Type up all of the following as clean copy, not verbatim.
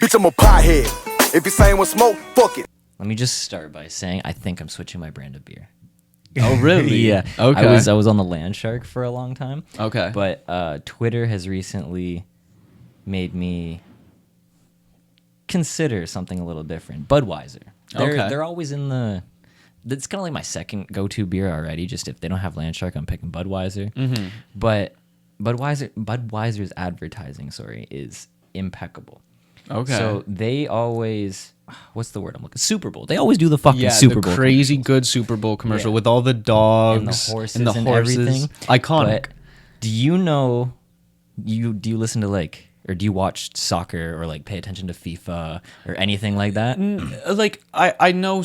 Bitch, I'm a pothead. If you saying with smoke, fuck it. Let me just start by saying I think I'm switching my brand of beer. Oh, really? Yeah. Okay. I was on the Land Shark for a long time. Okay. But Twitter has recently made me consider something a little different. Budweiser. They're always in the... It's kind of like my second go-to beer already. Just if they don't have Land Shark, I'm picking Budweiser. Mm-hmm. But Budweiser's advertising, is impeccable. Okay. So they always... What's the word I'm looking? Super Bowl. They always do the fucking Super Bowl. The crazy good Super Bowl commercial with all the dogs and the horses and everything. Iconic. But do you know? Do you listen to or do you watch soccer or pay attention to FIFA or anything like that? I know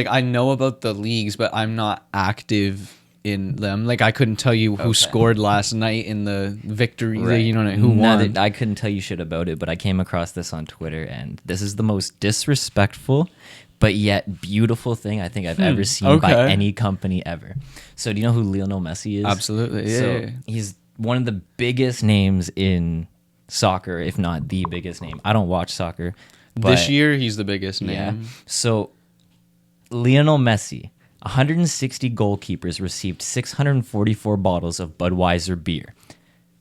I know about the leagues, but I'm not active in them. I couldn't tell you who scored last night in the victory. Right. You know who won. I couldn't tell you shit about it, but I came across this on Twitter, and this is the most disrespectful but yet beautiful thing I think I've ever seen by any company ever. So do you know who Lionel Messi is? Absolutely. Yeah. So he's one of the biggest names in soccer, if not the biggest name. I don't watch soccer. But this year, he's the biggest name. Yeah. So Lionel Messi, 160 goalkeepers received 644 bottles of Budweiser beer.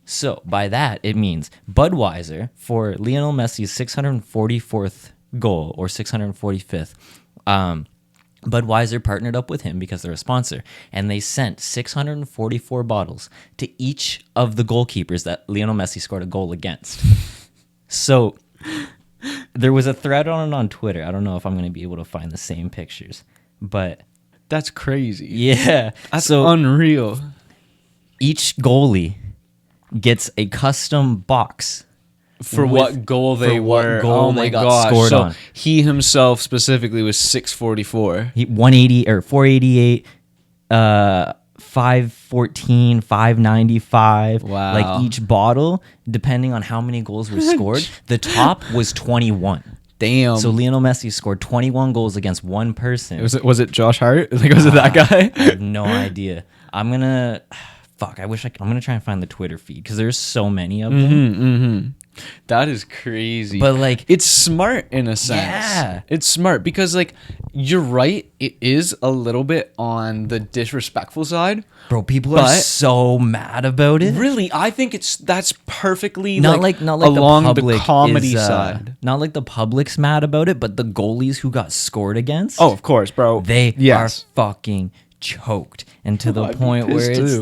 So by that, it means Budweiser, for Lionel Messi's 644th goal, or 645th, Budweiser partnered up with him because they're a sponsor, and they sent 644 bottles to each of the goalkeepers that Lionel Messi scored a goal against. So there was a thread on it on Twitter. I don't know if I'm going to be able to find the same pictures, but... That's crazy. Yeah. That's unreal. Each goalie gets a custom box for what goal they were. Oh my god! Scored so on. He himself specifically was 644. 180 or 488, 514, 595. Wow. Each bottle, depending on how many goals were scored, the top was 21. Damn. So Lionel Messi scored 21 goals against one person. Was it Josh Hart? Was it that guy? I have no idea. I'm gonna try and find the Twitter feed because there's so many of them. Mm-hmm. That is crazy. But it's smart in a sense. Yeah. It's smart because you're right, it is a little bit on the disrespectful side. Bro, people are so mad about it. Really, I think that's perfectly not like along the comedy side. Not like the public's mad about it, but the goalies who got scored against. Oh, of course, bro. They are fucking choked, and to the point where it's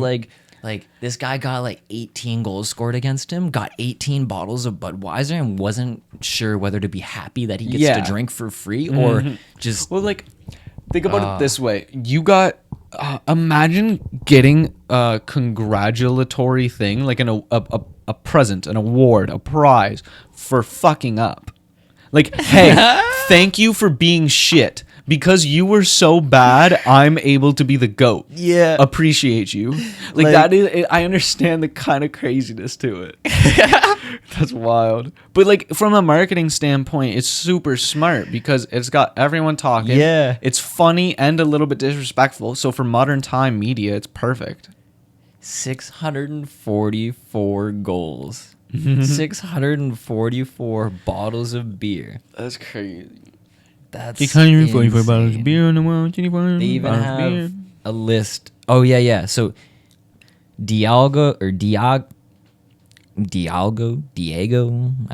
like this guy got 18 goals scored against him, got 18 bottles of Budweiser, and wasn't sure whether to be happy that he gets to drink for free or just... Well, think about it this way. You got... imagine getting a congratulatory thing, a present, an award, a prize for fucking up. Hey, thank you for being shit. Because you were so bad, I'm able to be the GOAT. Yeah. Appreciate you. That is, I understand the kind of craziness to it. That's wild. But from a marketing standpoint, it's super smart because it's got everyone talking. Yeah. It's funny and a little bit disrespectful. So for modern time media, it's perfect. 644 goals. 644 bottles of beer. That's crazy. That's 644 bottles of beer in the world. They even have a list. Oh, yeah. So, Diego, I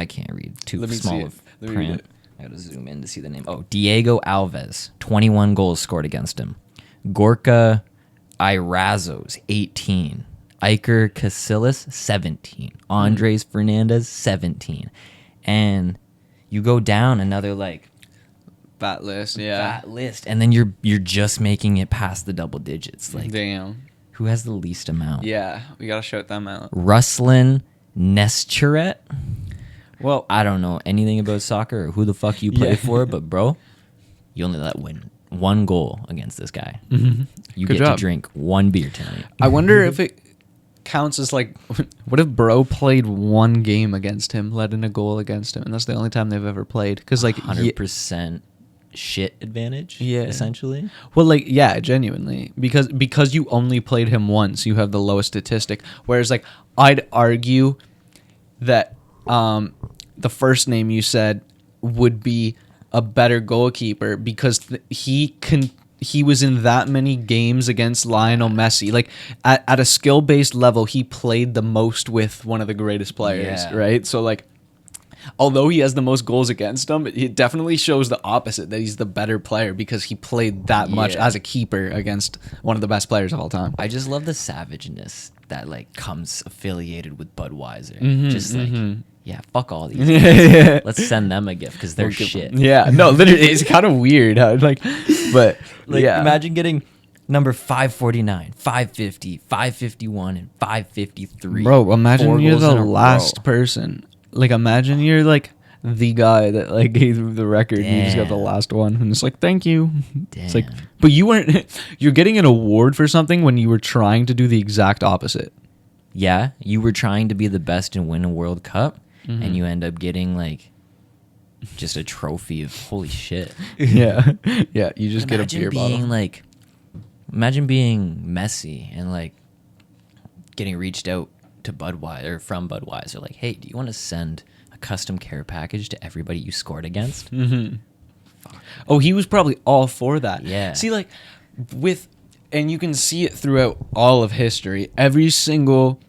can't read. Too small of print. I gotta zoom in to see the name. Oh, Diego Alves, 21 goals scored against him. Gorka Irazos, 18. Iker Casillas, 17. Andres Fernandez, 17. And you go down another that list, yeah. That list, and then you're just making it past the double digits. Damn. Who has the least amount? Yeah, we gotta shout them out. Ruslan Nescheret. Well, I don't know anything about soccer or who the fuck you play for, but bro, you only let win one goal against this guy. Mm-hmm. You get to drink one beer tonight. I wonder if it counts as what if bro played one game against him, let in a goal against him, and that's the only time they've ever played? Because 100%. Shit advantage, essentially. Well, genuinely, because you only played him once, you have the lowest statistic. Whereas, I'd argue that the first name you said would be a better goalkeeper because he was in that many games against Lionel Messi. Like at a skill-based level, he played the most with one of the greatest players, right? So like, although he has the most goals against him, it definitely shows the opposite, that he's the better player because he played that much as a keeper against one of the best players of all time. I just love the savageness that like comes affiliated with Budweiser. Just like, yeah, fuck all these guys. Let's send them a gift because they're shit. Yeah, no, literally, it's kind of weird. Like, but Like, yeah, imagine getting number 549, 550, 551, and 553. bro, imagine 4 you're goals the in a last row. person. Like, imagine you're like the guy that like gave the record. And you just got the Damn. last one, and it's like, thank you. It's like, Damn. but you weren't. You're getting an award for something when you were trying to do the exact opposite. Yeah, you were trying to be the best and win a World Cup, and you end up getting like just a trophy of holy shit. Yeah, yeah. You just get a Imagine beer being bottle. like, imagine being Messi and like getting reached out to Budweiser from Budweiser, like, hey, do you want to send a custom care package to everybody you scored against? Oh, he was probably all for that. Yeah. See, like and you can see it throughout all of history. Every single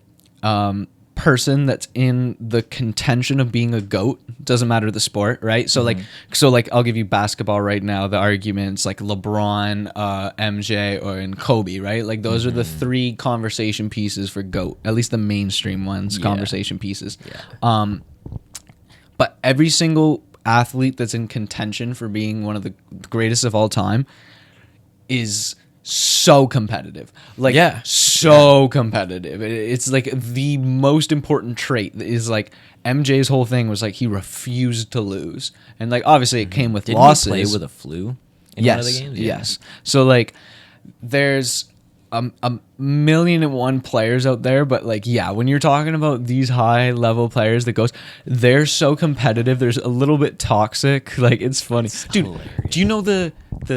person that's in the contention of being a GOAT, doesn't matter the sport, right? So like I'll give you basketball right now. The arguments like LeBron, MJ, and Kobe, right? Like those are the 3 conversation pieces for GOAT, at least the mainstream ones, conversation pieces. Yeah. But every single athlete that's in contention for being one of the greatest of all time is so competitive. Like, so competitive. It's like the most important trait is like MJ's whole thing was like he refused to lose. And like obviously it came with Didn't losses. he play with a flu in yes, one of the games? Yes. So like there's a million and one players out there, but like when you're talking about these high level players they're so competitive, there's a little bit toxic. Like it's funny. Dude, hilarious. do you know the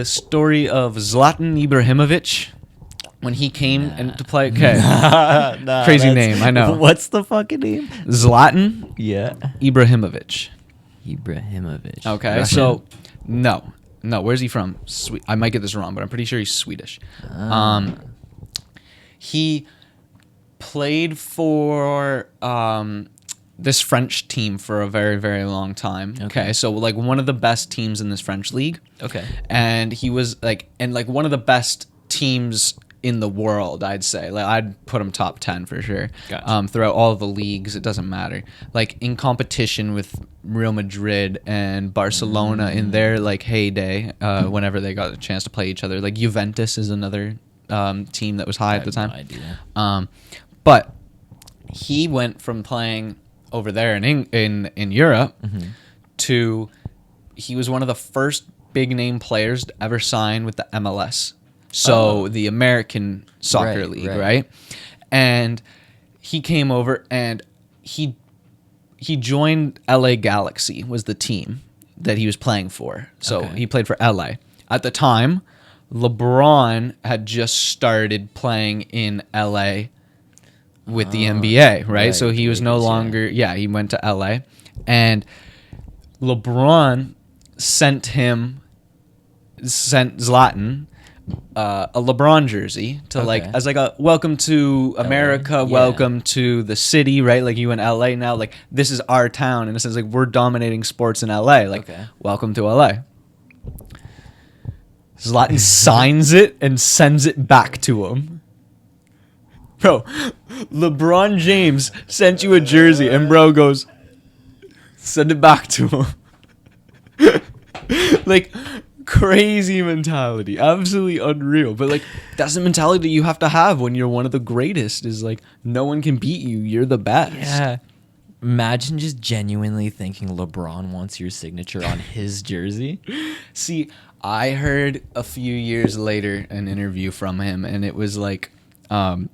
story of Zlatan Ibrahimovic when he came and to play? Okay. Crazy name, I know. What's the fucking name? Zlatan Yeah. Ibrahimovic. Ibrahimovic. Okay. Russian? So no, where's he from? I might get this wrong, but I'm pretty sure he's Swedish. He played for this French team for a very, very long time. Okay. So like one of the best teams in this French league. Okay. And he was like one of the best teams in the world, I'd say. Like I'd put him top 10 for sure. Gotcha. Throughout all of the leagues, it doesn't matter. Like in competition with Real Madrid and Barcelona in their like heyday, whenever they got a chance to play each other. Like Juventus is another team that was high at the time. No idea. But he went from playing over there in Europe to he was one of the first big name players to ever sign with the MLS. So the American soccer league, right? And he came over and he joined LA Galaxy was the team that he was playing for. So he played for LA. At the time, LeBron had just started playing in LA with the NBA, right? So he was no longer, he went to LA. And LeBron sent Zlatan a LeBron jersey to like as like a welcome to America, welcome to the city, right? Like you in LA now, like this is our town, and it says like we're dominating sports in LA, like welcome to LA. Zlatan signs it and sends it back to him. Bro, LeBron James sent you a jersey, and bro goes, send it back to him. Like crazy mentality, absolutely unreal. But like that's the mentality you have to have when you're one of the greatest. Is like no one can beat you. You're the best. Yeah. Imagine just genuinely thinking LeBron wants your signature on his jersey. See, I heard a few years later an interview from him, and it was like, he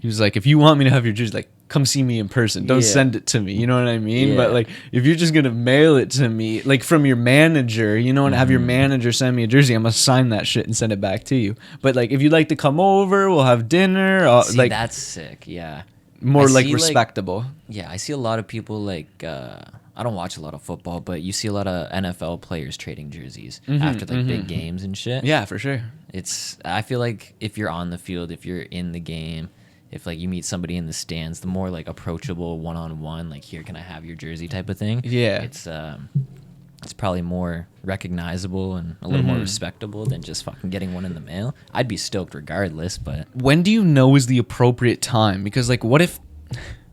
was like, if you want me to have your jersey, like, come see me in person. Don't send it to me. You know what I mean? Yeah. But like, if you're just gonna mail it to me, like from your manager, you know, and have your manager send me a jersey, I'm gonna sign that shit and send it back to you. But like, if you'd like to come over, we'll have dinner. See, Like, that's sick. Yeah. more I like see, respectable. Yeah, I see a lot of people like I don't watch a lot of football, but you see a lot of NFL players trading jerseys after like big games and shit. Yeah, for sure. I feel like if you're on the field, if you're in the game, if like you meet somebody in the stands, the more like approachable one-on-one, like here, can I have your jersey type of thing. Yeah. It's probably more recognizable and a little more respectable than just fucking getting one in the mail. I'd be stoked regardless, but When do you know is the appropriate time? Because like, what if,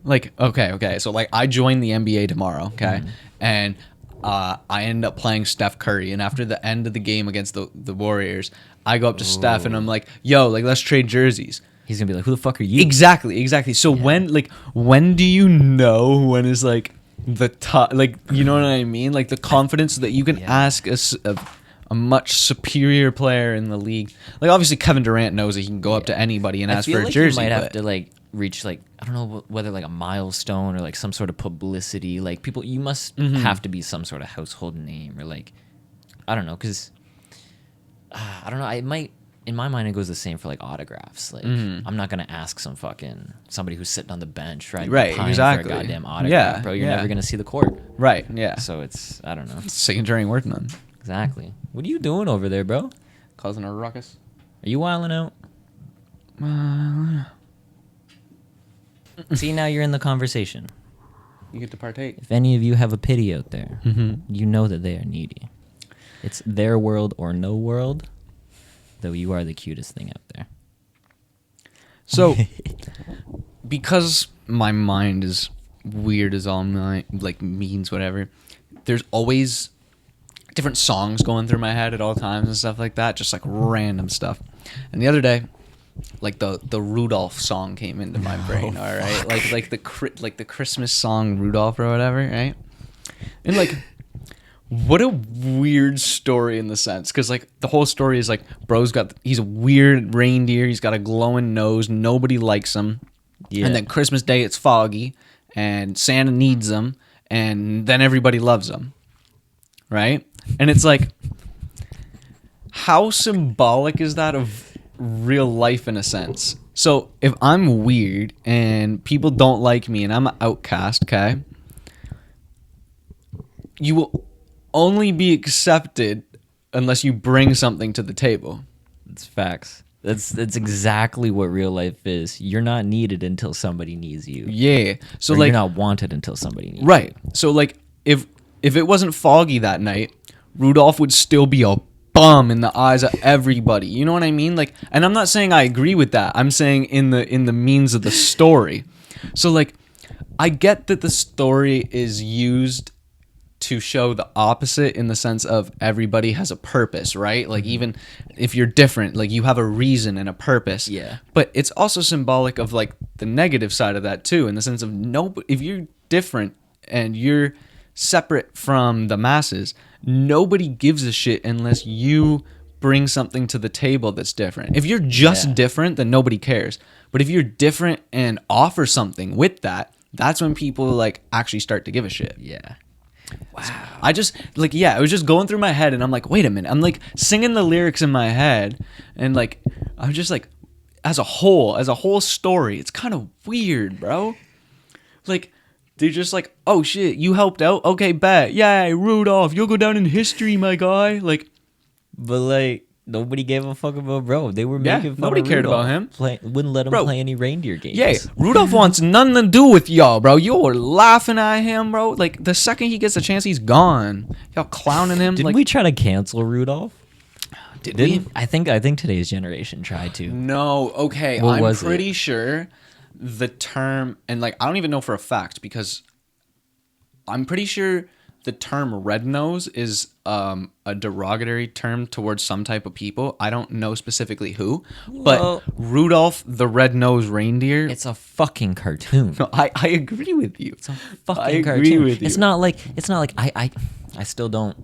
like, okay, so like I join the NBA tomorrow, okay, and I end up playing Steph Curry, and after the end of the game against the Warriors, I go up to Steph and I'm like, yo, like let's trade jerseys. he's gonna be like, "Who the fuck are you?" Exactly. So when do you know when is like the top, like, you know what I mean, like the confidence that you can ask a much superior player in the league, like obviously Kevin Durant knows that he can go up to anybody and ask for a jersey. You might have but- to like reach like, I don't know whether like a milestone or like some sort of publicity, like people, you must have to be some sort of household name, or like, I don't know, because I don't know, I might, in my mind it goes the same for like autographs. Like I'm not gonna ask somebody who's sitting on the bench, right, exactly, for a goddamn autograph, bro. You're never gonna see the court, right, yeah, so it's, I don't know. signature ain't worth none. Exactly. What are you doing over there, bro? Causing a ruckus. Are you wilding out? See, now you're in the conversation. You get to partake. If any of you have a pity out there, you know that they are needy. It's their world or no world, though you are the cutest thing out there. So, because my mind is weird as all night, like means whatever, there's always different songs going through my head at all times and stuff like that, just like random stuff. And the other day, like the Rudolph song came into my brain, all right? Like the Christmas song Rudolph or whatever, right? And like, what a weird story in the sense, because like the whole story is like, he's a weird reindeer, he's got a glowing nose, nobody likes him. Yeah. And then Christmas Day it's foggy and Santa needs him, and then everybody loves him. Right? And it's like, how symbolic is that of real life in a sense? So if I'm weird and people don't like me and I'm an outcast, okay, you will only be accepted unless you bring something to the table. It's facts. That's exactly what real life is. You're not needed until somebody needs you. Yeah. So Or like, you're not wanted until somebody needs right. you. So like, if it wasn't foggy that night, Rudolph would still be a bum in the eyes of everybody. You know what I mean? Like, and I'm not saying I agree with that. I'm saying in the means of the story. So like, I get that the story is used to show the opposite in the sense of everybody has a purpose, right? Like even if you're different, like you have a reason and a purpose. Yeah. But it's also symbolic of like the negative side of that too, in the sense of if you're different and you're separate from the masses, nobody gives a shit unless you bring something to the table that's different. If you're just different, then nobody cares. But if you're different and offer something with that, that's when people like actually start to give a shit. Yeah. Wow. I just like, yeah, it was just going through my head and I'm like, wait a minute. I'm like singing the lyrics in my head and like, I'm just like, as a whole story, it's kind of weird, bro. Like, they're just like, oh shit, you helped out? Okay, bet. Yay, Rudolph, you'll go down in history, my guy. Like, but like, nobody gave a fuck about bro. They were making fun nobody of cared Rudolph. about him. Wouldn't let him play any reindeer games. yeah, Rudolph wants nothing to do with y'all, bro. You were laughing at him, bro. Like, the second he gets a chance, he's gone. Y'all clowning him. Didn't like, we try to cancel Rudolph? did we? I think today's generation tried to. No, okay. What I'm was it? pretty sure the term, and like, I don't even know for a fact because I'm pretty sure the term red nose is a derogatory term towards some type of people. I don't know specifically who, but Well- Rudolph the red-nosed reindeer. It's a fucking cartoon. No, I agree with you. It's a fucking I agree cartoon. with you. It's not like I still don't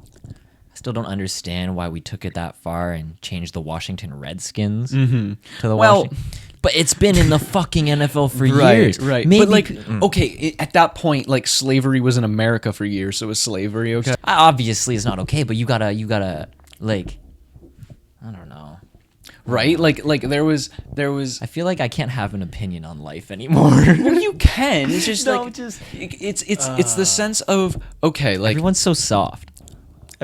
understand why we took it that far and changed the Washington Redskins to the Well- Washington. But it's been in the fucking NFL for Right, years. right. Maybe, But like, okay, at that point, like slavery was in America for years, so was slavery okay? obviously it's not okay, but you gotta like, I don't know. right? Like there was. I feel like I can't have an opinion on life anymore. Well, you can. It's just No, like just- it's the sense of okay, like Everyone's so soft.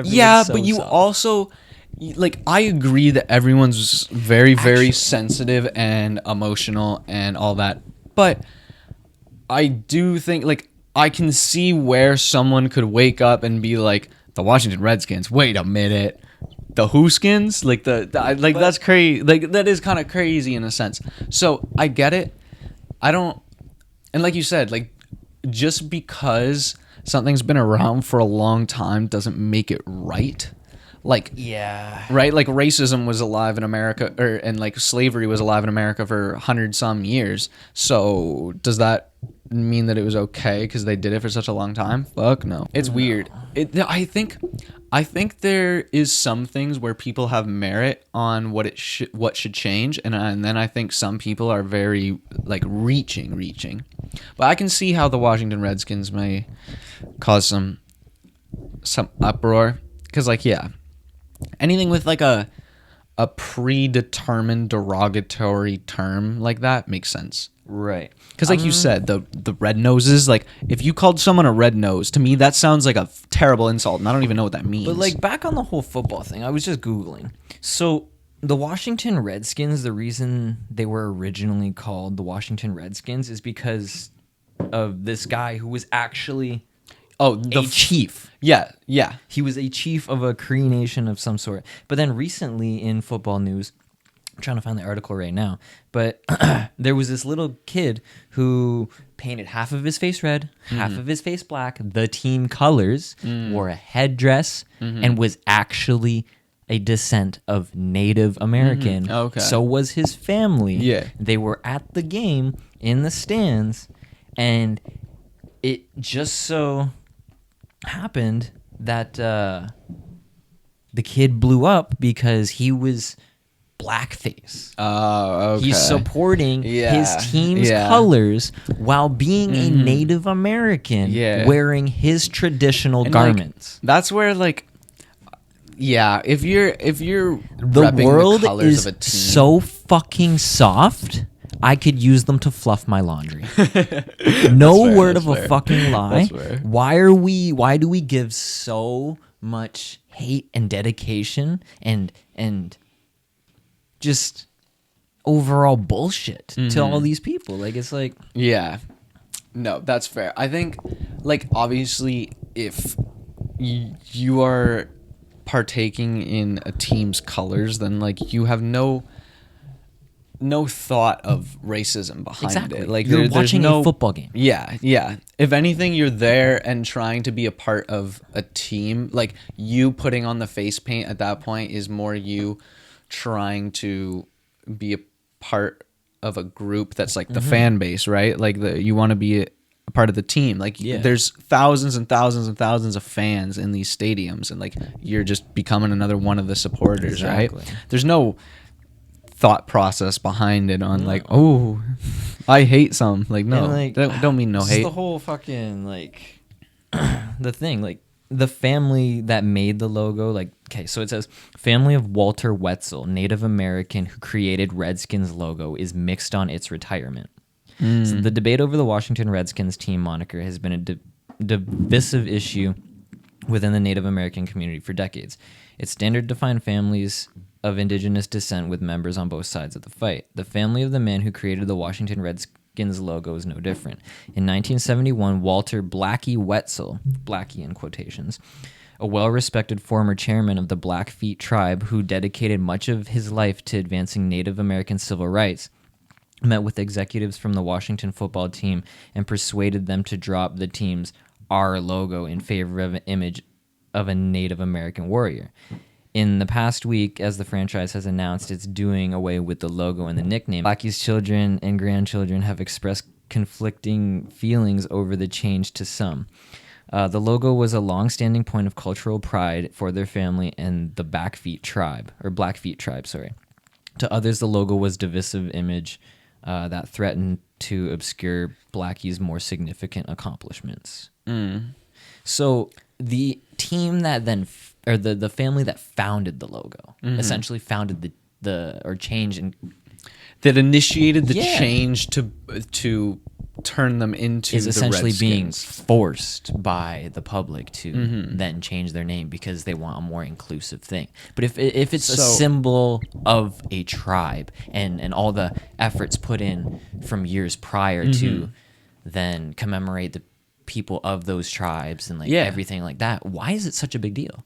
yeah, Everyone's so but you soft. also like I agree that everyone's very sensitive and emotional and all that, but I do think like I can see where someone could wake up and be like the Washington Redskins. Wait a minute. The Whoskins, like that's crazy. Like that is kind of crazy in a sense. So I get it. I don't, and like you said, like just because something's been around for a long time doesn't make it right. Like Yeah. right, like racism was alive in America, and like slavery was alive in America for 100-some years. So does that mean that it was okay because they did it for such a long time? Fuck no. It's weird. I think there is some things where people have merit on what should change, and then I think some people are very like reaching. But I can see how the Washington Redskins may cause some uproar because like yeah. Anything with like a predetermined derogatory term like that makes sense. Right. Because like you said, the red noses, like if you called someone a red nose, to me that sounds like a terrible insult, and I don't even know what that means. But like back on the whole football thing, I was just Googling. So the Washington Redskins, the reason they were originally called the Washington Redskins is because of this guy who was actually a chief. Yeah. He was a chief of a Cree nation of some sort. But then recently in football news, I'm trying to find the article right now, but there was this little kid who painted half of his face red, half of his face black, the team colors, wore a headdress, and was actually a descent of Native American. Okay. So was his family. Yeah. They were at the game in the stands, and it just so happened that the kid blew up because he was blackface. Oh, okay. He's supporting Yeah, his team's yeah. colors while being a Native American, Yeah. wearing his traditional And, like, garments. that's where like yeah, if you're The repping world the colors is of a team, so fucking soft. I could use them to fluff my laundry. No fair, word that's of a fair. fucking lie. That's fair. Why do we give so much hate and dedication and just overall bullshit to all these people? Like it's like yeah. No, that's fair. I think like obviously if you are partaking in a team's colors, then like you have no thought of racism behind Exactly. it. Like You're there's watching a football game. Yeah. If anything, you're there and trying to be a part of a team. Like you putting on the face paint at that point is more you trying to be a part of a group that's like the fan base, right? Like you want to be a part of the team. Like there's thousands and thousands and thousands of fans in these stadiums, and like you're just becoming another one of the supporters, Exactly. right? There's no thought process behind it on like, oh, I hate some. Like no, And, like, that don't mean no this hate. is the whole fucking like the thing, like the family that made the logo. Like okay, so it says family of Walter Wetzel, Native American who created Redskins logo, is mixed on its retirement. So the debate over the Washington Redskins team moniker has been a divisive issue within the Native American community for decades. It's standard to find families of indigenous descent with members on both sides of the fight. The family of the man who created the Washington Redskins logo is no different. In 1971, Walter Blackie Wetzel, Blackie in quotations, a well-respected former chairman of the Blackfeet tribe who dedicated much of his life to advancing Native American civil rights, met with executives from the Washington football team and persuaded them to drop the team's R logo in favor of an image of a Native American warrior. In the past week, as the franchise has announced it's doing away with the logo and the nickname, Blackie's children and grandchildren have expressed conflicting feelings over the change to some. The logo was a long-standing point of cultural pride for their family and the Blackfeet tribe. To others, the logo was a divisive image that threatened to obscure Blackie's more significant accomplishments. So the team that then, or the family that founded the logo, essentially founded change and that initiated the Yeah. change to turn them into is essentially the being Redskins. forced by the public to Mm-hmm. then change their name because they want a more inclusive thing. But if it's a So- symbol of a tribe and all the efforts put in from years prior Mm-hmm. to then commemorate the people of those tribes and like Yeah. everything like that, why is it such a big deal?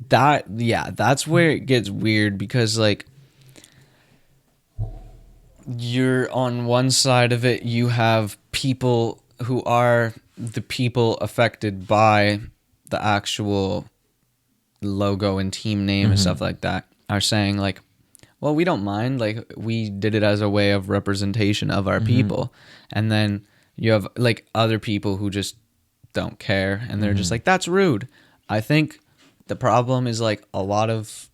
That's where it gets weird, because like you're on one side of it, you have people who are the people affected by the actual logo and team name and stuff like that are saying like, well, we don't mind, like we did it as a way of representation of our people. And then you have like other people who just don't care, and they're just like, that's rude. I think the problem is like a lot of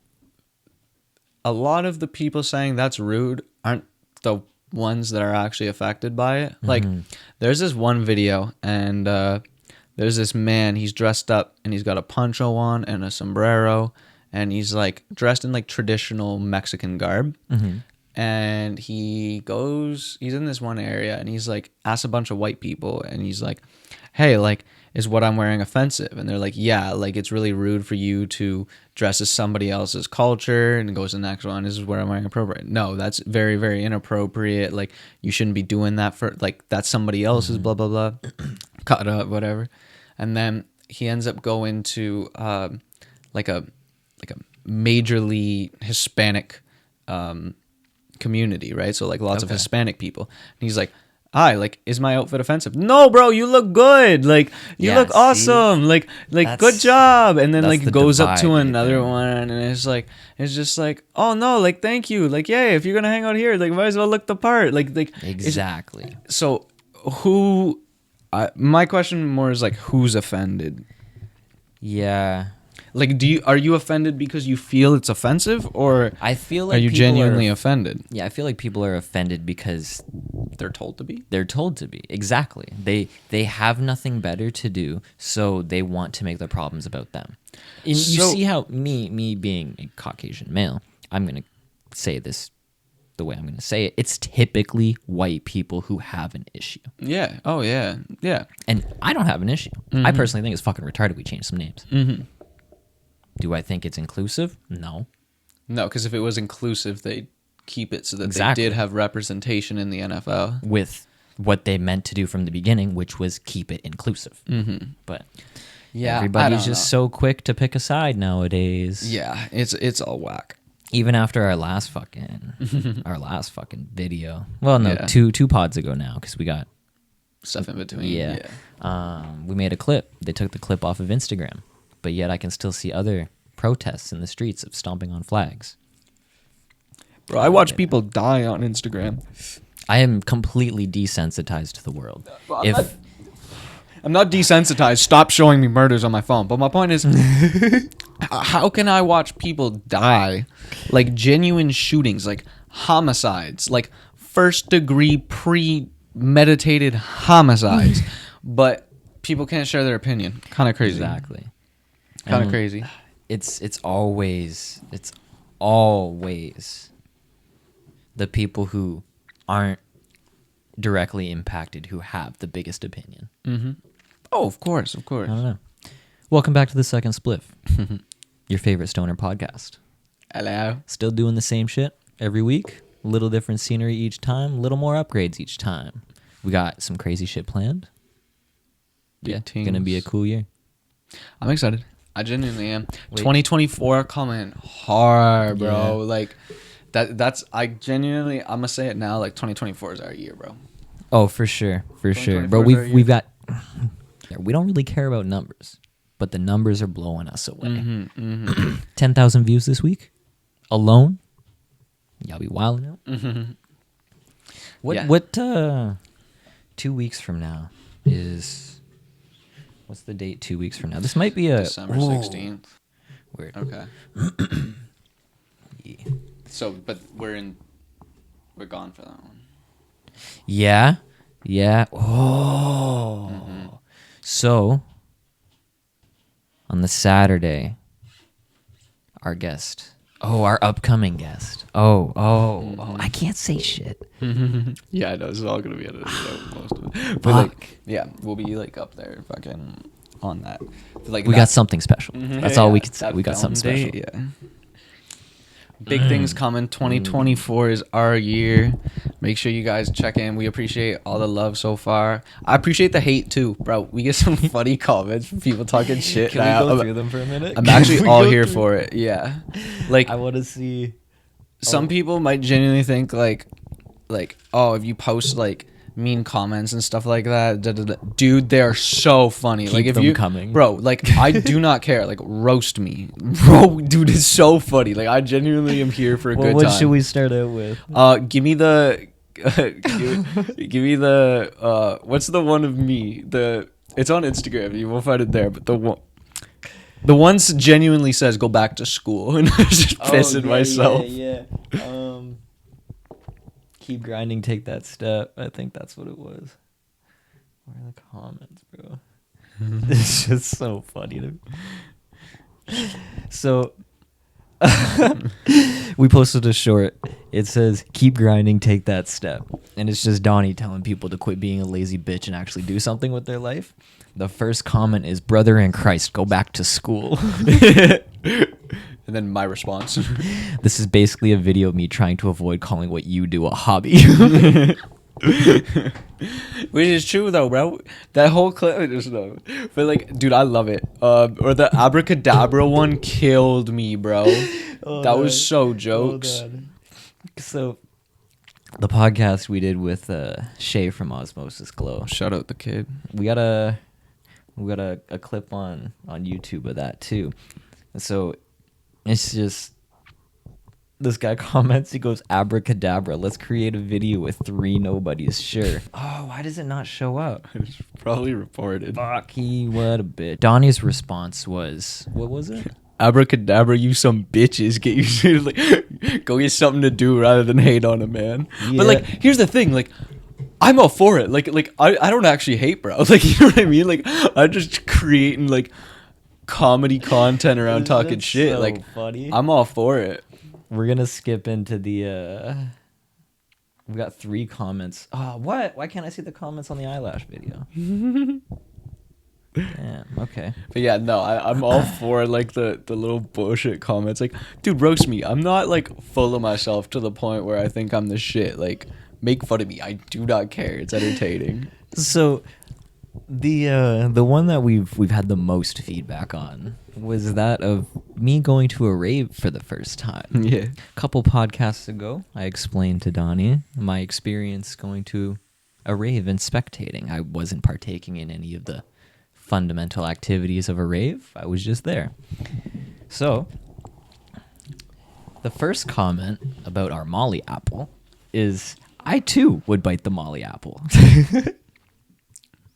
the people saying that's rude aren't the ones that are actually affected by it. Like there's this one video, and there's this man, he's dressed up and he's got a poncho on and a sombrero, and he's like dressed in like traditional Mexican garb. And he's in this one area, and he's like asks a bunch of white people, and he's like, hey, like, is what I'm wearing offensive? And they're like, yeah, like it's really rude for you to dress as somebody else's culture. And it goes to the next one, this is what I'm wearing appropriate. No, that's very, very inappropriate. Like you shouldn't be doing that for, like, that's somebody else's blah, blah, blah. Cut up, whatever. And then he ends up going to like a majorly Hispanic community, right? So like lots of Hispanic people. And he's like, hi, like, is my outfit offensive? No, bro, you look good. Like, you Yeah, look see? awesome. Like, good job. And then that's like the goes up divide to right another there. one, and it's just like, oh no, like, thank you. Like, yay, if you're gonna hang out here, like, might as well look the part. Like it's- Exactly. So my question more is like, who's offended? Yeah. Like, are you offended because you feel it's offensive, or I feel like are you people genuinely offended? Yeah, I feel like people are offended because They're told to be. they're told to be. Exactly. They have nothing better to do, so they want to make their problems about them. And you So- see how me being a Caucasian male, I'm going to say this the way I'm going to say it. It's typically white people who have an issue. Yeah. Oh yeah. Yeah. And I don't have an issue. I personally think it's fucking retarded we change some names. Do I think it's inclusive? No. No, because if it was inclusive, they'd keep it so that Exactly. they did have representation in the NFL. With what they meant to do from the beginning, which was keep it inclusive. But Yeah, everybody's just so quick to pick a side nowadays. Yeah, it's all whack. Even after our last fucking video. Well, no, Yeah. two pods ago now, because we got Stuff in between. yeah. We made a clip. They took the clip off of Instagram, but yet I can still see other protests in the streets of stomping on flags. Bro, I watch people die on Instagram. I am completely desensitized to the world. If I'm not desensitized. Stop showing me murders on my phone. But my point is, how can I watch people die? Like genuine shootings, like homicides, like first degree premeditated homicides. But people can't share their opinion. Kind of crazy. exactly. Kind of And crazy. It's always the people who aren't directly impacted who have the biggest opinion. Oh, of course, of course. I don't know. Welcome back to the second Spliff, your favorite stoner podcast. Hello. Still doing the same shit every week. A little different scenery each time. A little more upgrades each time. We got some crazy shit planned. Big Yeah, gonna be a things. cool year. I'm excited. I genuinely am. Wait. 2024 coming hard, bro. Yeah. Like I'm gonna say it now, like 2024 is our year, bro. Oh, for sure, for sure. 2024 But is our year. we've got. We don't really care about numbers, but the numbers are blowing us away. 10,000 views this week alone. Y'all be wilding out. What Yeah. what 2 weeks from now is what's the date 2 weeks from now? This might be a December Whoa. 16th. Weird. Okay. Yeah. So, but we're gone for that one. Yeah. Yeah. Oh. So on the Saturday, our guest Oh, our upcoming guest. Oh, I can't say shit. Yeah, I know this is all gonna be edited out, most of it. But Fuck. like, yeah, we'll be like up there, fucking on that. Like We got something special. That's all we can say. that We got something film special. date, yeah. Big things coming. 2024 is our year. Make sure you guys check in. We appreciate all the love so far. I appreciate the hate too, bro. We get some funny comments from people talking shit. Can we go through them for a minute? I'm Can actually we all go here through- for it. Yeah, like I want to see. some people might genuinely think like, oh, if you post like mean comments and stuff like that, dude, they're so funny. Keep like if them you, coming. bro, like I do not care. Like roast me, bro, dude, it's so funny. Like I genuinely am here for a good What time. should we start out with? Give me the, give me the, what's the one of me? It's on Instagram. You won't find it there, but the ones genuinely says go back to school, and I'm just pissing myself. Yeah. Keep grinding, take that step. I think that's what it was. Where are the comments, bro? It's just so funny to me. So we posted a short. It says, keep grinding, take that step. And it's just Donnie telling people to quit being a lazy bitch and actually do something with their life. The first comment is, brother in Christ, go back to school. And then my response. This is basically a video of me trying to avoid calling what you do a hobby. Which is true though, bro. That whole clip, just no. But like, dude, I love it. Or the abracadabra one killed me, bro. That was so jokes. So, the podcast we did with Shay from Osmosis Glow. Shout out the kid. We got a clip on YouTube of that too. And so it's just this guy comments, he goes, abracadabra, let's create a video with 3 nobodies, sure. Oh, why does it not show up? It's probably reported. Fucky, what a bit. Donnie's response was, what was it? Abracadabra, you some bitches. Get you like go get something to do rather than hate on a man. Yeah. But like, here's the thing, like I'm all for it. Like I don't actually hate, bro. Like, you know what I mean? Like I'm just creating like comedy content around talking That's shit. so Like funny. I'm all for it. We're gonna skip into the we got 3 comments. Oh, what? Why can't I see the comments on the eyelash video? Damn, okay. But yeah, no, I'm all for like the little bullshit comments. Like, dude, roast me. I'm not like full of myself to the point where I think I'm the shit. Like, make fun of me. I do not care. It's entertaining. So the one that we've had the most feedback on was that of me going to a rave for the first time. Yeah. A couple podcasts ago, I explained to Donnie my experience going to a rave and spectating. I wasn't partaking in any of the fundamental activities of a rave. I was just there. So, the first comment about our Molly apple is, I too would bite the Molly apple.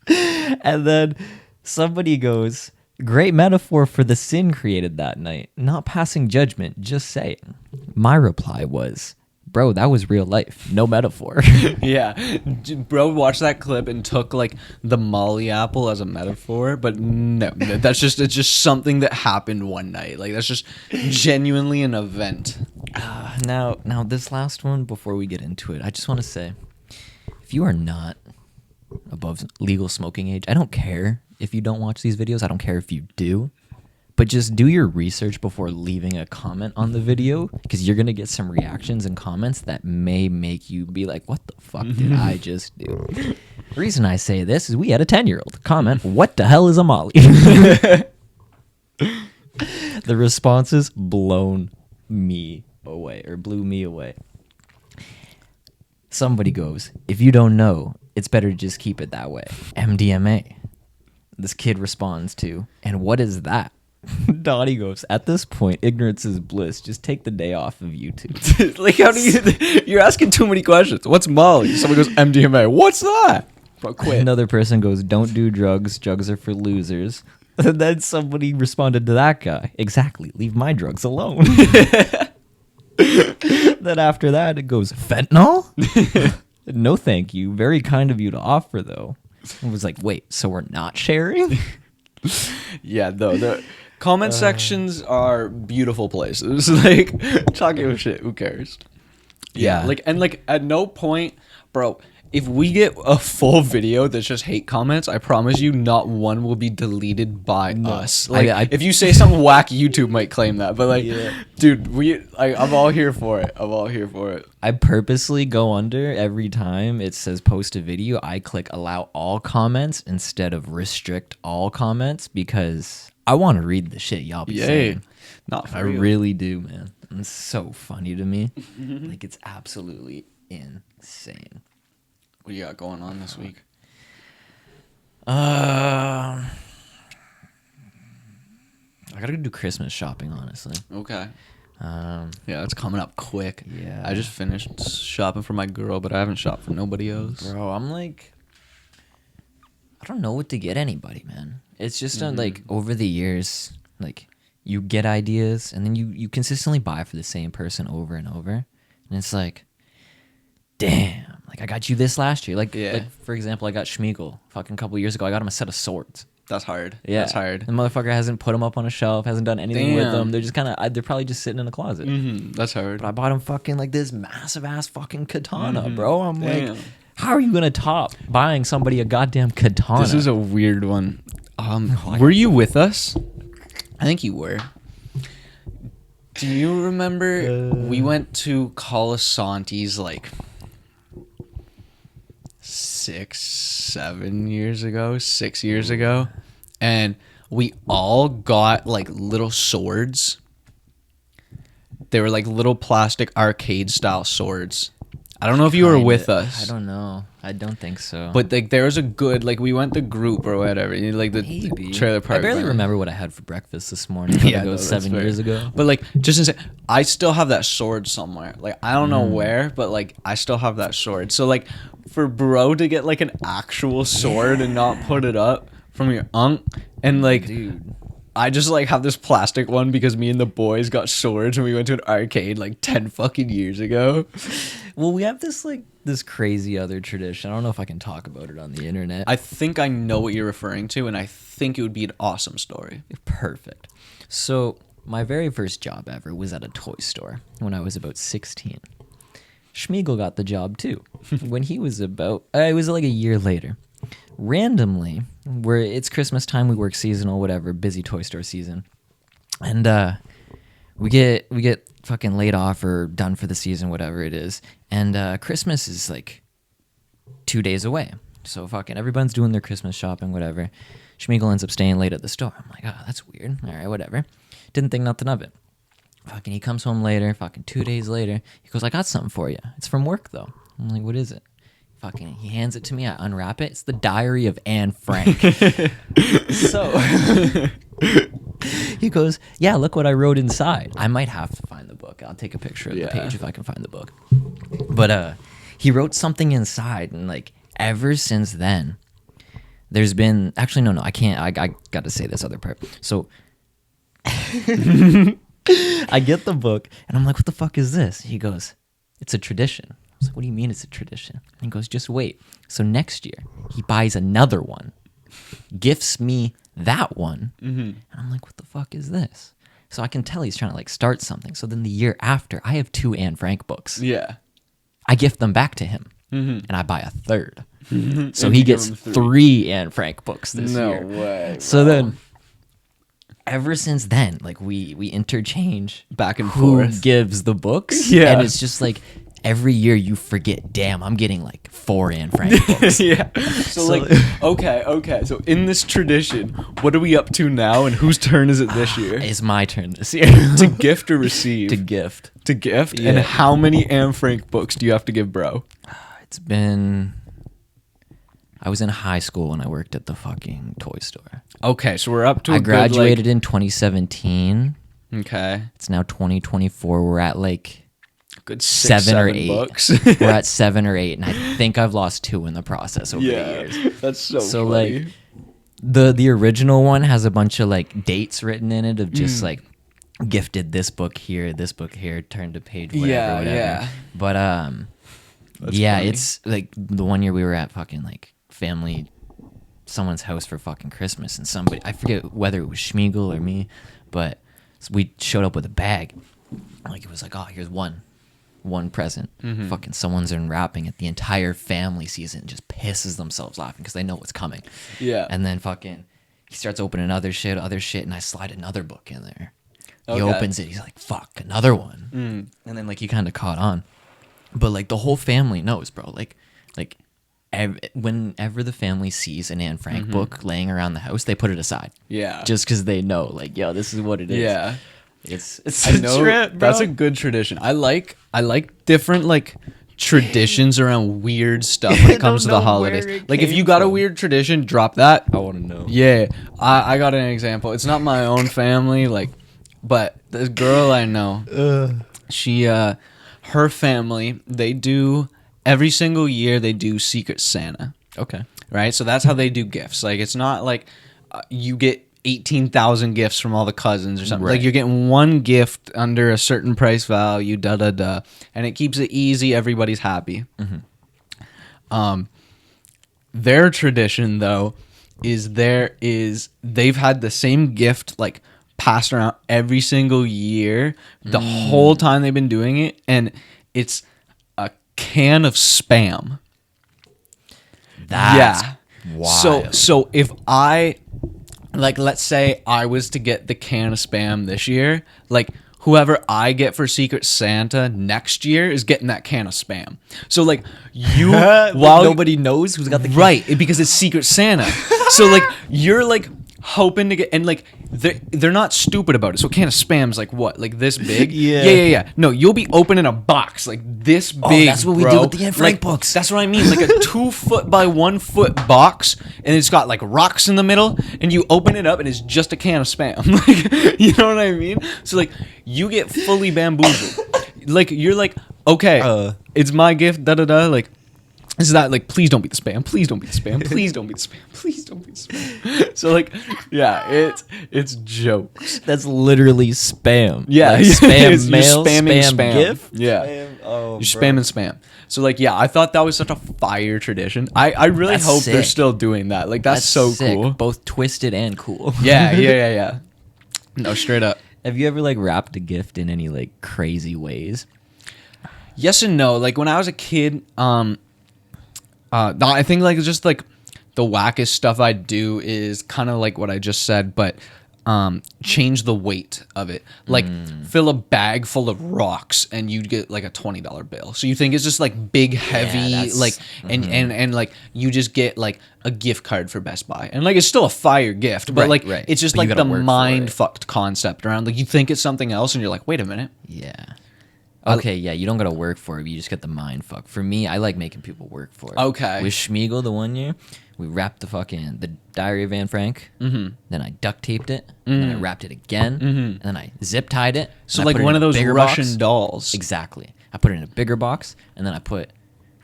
And then somebody goes, great metaphor for the sin created that night. Not passing judgment, just saying. My reply was, bro, that was real life, no metaphor. Yeah. Bro watched that clip and took like the Molly apple as a metaphor, but no, it's just something that happened one night. Like, that's just genuinely an event. Now this last one, before we get into it, I just want to say, if you are not above legal smoking age, I don't care if you don't watch these videos. I don't care if you do. But just do your research before leaving a comment on the video, because you're going to get some reactions and comments that may make you be like, what the fuck did I just do? The reason I say this is we had a 10-year-old comment, what the hell is a Molly? The responses blew me away. Somebody goes, if you don't know, it's better to just keep it that way. MDMA. This kid responds to, and what is that? Donnie goes, at this point, ignorance is bliss. Just take the day off of YouTube. Like, how do you're asking too many questions. What's Molly? Someone goes, MDMA. What's that? Bro, quit. Another person goes, don't do drugs. Drugs are for losers. And then somebody responded to that guy, exactly, leave my drugs alone. Then after that, it goes, fentanyl? No, thank you. Very kind of you to offer, though. I was like, wait, so we're not sharing? Yeah, though. Comment sections are beautiful places. Like, talking about shit, who cares? Yeah. Like, and like, at no point, bro, if we get a full video that's just hate comments, I promise you, not one will be deleted by us. Like, if you say something whack, YouTube might claim that. But like, dude, I'm all here for it. I'm all here for it. I purposely go under every time it says post a video. I click allow all comments instead of restrict all comments because I want to read the shit y'all be saying. Not for I real. really do, man. It's so funny to me. Like, it's absolutely insane. What do you got going on this week? I gotta go do Christmas shopping, honestly. Okay. Yeah, it's coming up quick. Yeah. I just finished shopping for my girl, but I haven't shopped for nobody else. Bro, I'm like, I don't know what to get anybody, man. It's just like over the years, like you get ideas and then you consistently buy for the same person over and over. And it's like, damn, like I got you this last year. Like for example, I got Schmeagol fucking a couple years ago. I got him a set of swords. That's hard. Yeah, That's hard. The motherfucker hasn't put them up on a shelf, hasn't done anything with them. They're just kind of, they're probably just sitting in a closet. That's hard. But I bought him fucking like this massive ass fucking katana, bro. I'm like, how are you gonna top buying somebody a goddamn katana? This is a weird one. Were you with us? I think you were. Do you remember we went to Colasanti's like 6 years ago, and we all got like little swords. They were like little plastic arcade style swords. I don't know if you were with us. I don't know. I don't think so. But like there was a good, like we went the group or whatever, like the trailer park. I barely band. remember what I had for breakfast this morning. Yeah, It was 7 years ago. But like just to say, I still have that sword somewhere. Like I don't know where, but like I still have that sword. So like for bro to get like an actual sword and not put it up from your unk, and like Dude. I just like have this plastic one because me and the boys got swords when we went to an arcade like 10 fucking years ago. Well, we have this like this crazy other tradition. I don't know if I can talk about it on the internet. I think I know what you're referring to, and I think it would be an awesome story. Perfect. So my very first job ever was at a toy store when I was about 16. Schmeagol got the job too. When he was about, it was like a year later. Randomly, where it's Christmas time, we work seasonal, whatever, busy toy store season, and we get fucking laid off or done for the season, whatever it is, and Christmas is like 2 days away, so fucking everyone's doing their Christmas shopping, whatever. Schmeagol ends up staying late at the store. I'm like, oh, that's weird. All right, whatever. Didn't think nothing of it. Fucking he comes home later, fucking 2 days later, he goes, I got something for you. It's from work though. I'm like, what is it? Fucking, he hands it to me. I unwrap it. It's the Diary of Anne Frank. So he goes, yeah, look what I wrote inside. I might have to find the book. I'll take a picture of the page if I can find the book. But he wrote something inside, and like ever since then, there's been actually no, I can't. I got to say this other part. So I get the book, and I'm like, what the fuck is this? He goes, it's a tradition. I was like, what do you mean it's a tradition? And he goes, just wait. So next year, he buys another one, gifts me that one. And I'm like, what the fuck is this? So I can tell he's trying to like start something. So then the year after, I have 2 Anne Frank books. Yeah. I gift them back to him, and I buy a third. So he gets 3 Anne Frank books this year. No way. So then, ever since then, like we interchange Back and who forth. gives the books. Yeah. And it's just like every year you forget, damn, I'm getting like 4 Anne Frank books. Yeah. So like, okay. So in this tradition, what are we up to now, and whose turn is it this year? It's my turn this year. To gift or receive? To gift. To gift? Yeah. And how many Anne Frank books do you have to give bro? It's been... I was in high school when I worked at the fucking toy store. Okay, so we're up to I graduated in 2017. Okay. It's now 2024. We're at like... Good 6, 7 or 7 8 books. We're at 7 or 8, and I think I've lost 2 in the process over the years. That's so like funny. the original one has a bunch of like dates written in it of just like gifted this book here, turned to page whatever. Yeah. But That's yeah, funny. it's like the one year we were at fucking like family someone's house for fucking Christmas, and somebody, I forget whether it was Schmiegel or me, but we showed up with a bag. Like, it was like, oh, here's one present. Fucking someone's unwrapping it. The entire family sees it and just pisses themselves laughing because they know what's coming. Yeah. And then fucking he starts opening other shit, and I slide another book in there. He Okay. opens it. He's like, fuck, another one. And then, like, he kind of caught on. But, like, the whole family knows, bro. Whenever the family sees an Anne Frank book laying around the house, they put it aside. Yeah. Just because they know, like, yo, this is what it is. Yeah. It's I a know trip, bro. that's a good tradition. I like different like traditions around weird stuff when it comes to the holidays. Like, if you got a weird tradition, drop that. I want to know. Yeah, I got an example. It's not my own family, like, but this girl I know, she, her family, they do every single year they do Secret Santa. Okay. Right, so that's how they do gifts. Like, it's not like you get 18,000 gifts from all the cousins or something. Right. Like, you're getting one gift under a certain price value, and it keeps it easy. Everybody's happy. Their tradition, though, is they've had the same gift like passed around every single year the whole time they've been doing it, and it's a can of Spam. That's wild. So if I, like, let's say I was to get the can of Spam this year, like, whoever I get for Secret Santa next year is getting that can of Spam. So, like, you, while nobody knows who's got the can. right, because it's Secret Santa. So, like, you're like hoping to get, and like they're not stupid about it. So, a can of Spam's like what, like this big? Yeah. No, you'll be opening a box like this big. That's what we bro. do with the Anne Frank Like, books. That's what I mean, like a 2 foot by 1 foot box, and it's got like rocks in the middle, and you open it up, and it's just a can of Spam. Like, you know what I mean? So, like, you get fully bamboozled. Like, you're like, okay, it's my gift, like, is that, like, please don't be the Spam, please don't be the Spam, please don't be the Spam, please don't be the Spam. So, like, yeah, it's jokes. That's literally spam. Yeah, Like, spam You're mail, spamming spam gift. Yeah, Oh, you're spamming spam. So, like, yeah, I thought that was such a fire tradition. I really That's hope they're sick. still doing that. Like, that's so sick. cool. Both twisted and cool. Yeah. No, straight up. Have you ever, like, wrapped a gift in any, like, crazy ways? Yes and no. Like, when I was a kid, I think, like, just like the wackest stuff I do is kind of like what I just said, but change the weight of it. Like, fill a bag full of rocks and you'd get like a $20 bill. So you think it's just like big, heavy, that's- like, and like you just get like a gift card for Best Buy, and like it's still a fire gift, but Right, like right. it's just But you like gotta the work for mind it. fucked concept around. Like, you think it's something else, and you're like, wait a minute. Yeah. Okay, yeah, you don't gotta work for it. You just get the mind fuck. For me, I like making people work for it. Okay. With Schmiegel, the one year, we wrapped the Diary of Anne Frank. Mm-hmm. Then I duct taped it. And then I wrapped it again. Mm-hmm. And then I zip tied it. So and I like put it one in of a those bigger Russian box. dolls. Exactly. I put it in a bigger box, and then I put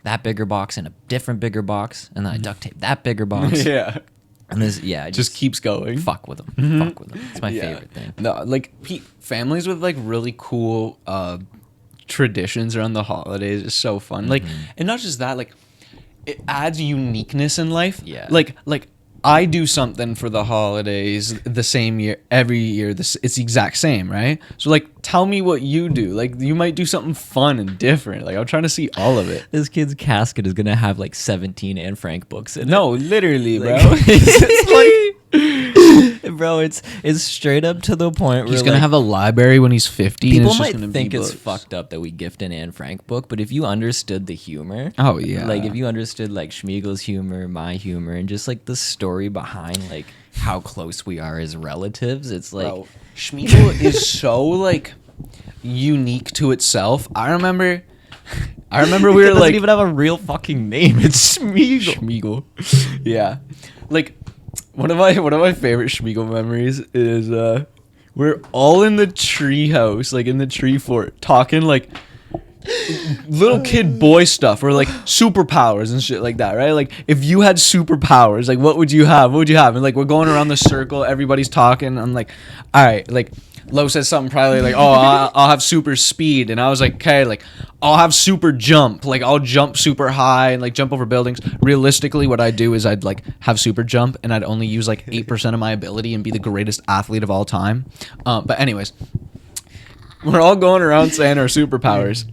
that bigger box in a different bigger box, and then I duct taped that bigger box. Yeah. And this, yeah, Just keeps going. fuck with them. Fuck with them. It's my Yeah. favorite thing. No, like families with like really cool traditions around the holidays is so fun. Like, and not just that, like, it adds uniqueness in life. Yeah. Like I do something for the holidays the same year every year. It's the exact same, right? So, like, tell me what you do. Like, you might do something fun and different. Like, I'm trying to see all of it. This kid's casket is gonna have like 17 Anne Frank books in it. No, literally, bro. Like, it's like, bro, it's straight up to the point where He's gonna like, have a library when he's 50. and people it's just might gonna think be it's books. fucked up that we gift an Anne Frank book, but if you understood the humor, Oh, yeah. like if you understood like Schmiegel's humor, my humor, and just like the story behind like how close we are as relatives, it's like, Bro, Schmiegel is so like unique to itself. I remember we it were doesn't like even have a real fucking name. It's Schmiegel. Schmiegel. Yeah, like one of my favorite Schmiegel memories is we're all in the tree house, like in the tree fort, talking like little kid boy stuff, or like superpowers and shit like that, right? Like, if you had superpowers, like what would you have? And like, we're going around the circle, everybody's talking. I'm like, all right, like Lo said something probably like, oh, I'll have super speed. And I was like, okay, like, I'll have super jump. Like, I'll jump super high and, like, jump over buildings. Realistically, what I'd do is I'd, like, have super jump, and I'd only use, like, 8% of my ability and be the greatest athlete of all time. But anyways, we're all going around saying our superpowers.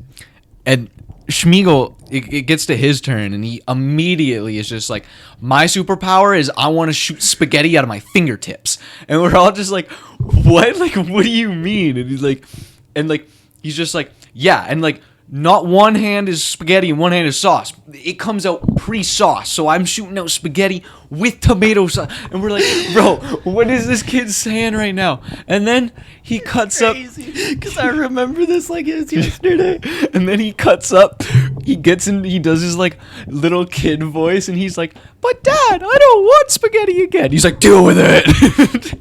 And Schmiegel, it gets to his turn, and he immediately is just like, my superpower is I want to shoot spaghetti out of my fingertips. And we're all just like, what? Like, what do you mean? And he's just like, yeah. And like, not one hand is spaghetti and one hand is sauce. It comes out pre-sauce. So I'm shooting out spaghetti with tomato sauce. And we're like, bro, what is this kid saying right now? And then he cuts up. Because I remember this like it was yesterday. And then he cuts up. He gets in. He does his like little kid voice. And he's like, but Dad, I don't want spaghetti again. He's like, deal with it.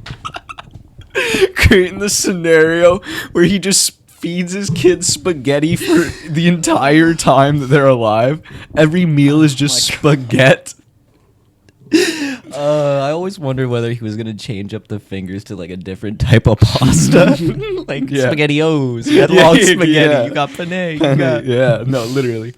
Creating the scenario where he just feeds his kids spaghetti for the entire time that they're alive. Every meal is just spaghetti. I always wondered whether he was gonna change up the fingers to like a different type of pasta, like SpaghettiOs. You had long spaghetti. You got penne. You got yeah, no, literally.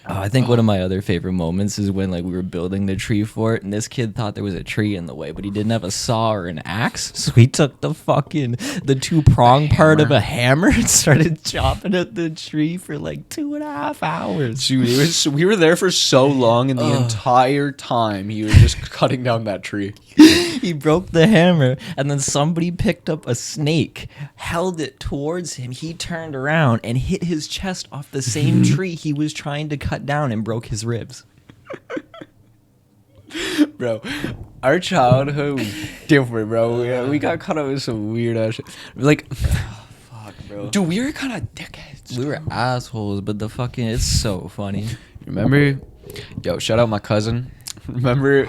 I think one of my other favorite moments is when like we were building the tree fort, and this kid thought there was a tree in the way, but he didn't have a saw or an axe, so he took the 2-prong part of a hammer and started chopping at the tree for like 2.5 hours. Dude, we were there for so long, and the entire time he was just cutting down that tree. He broke the hammer, and then somebody picked up a snake, held it towards him. He turned around and hit his chest off the same tree he was trying to cut down and broke his ribs. Bro, our childhood was different, bro. We got caught up with some weird ass shit. Like, Fuck, bro. dude, we were kind of dickheads. We were assholes, but it's so funny. Remember? Yo, shout out my cousin. Remember?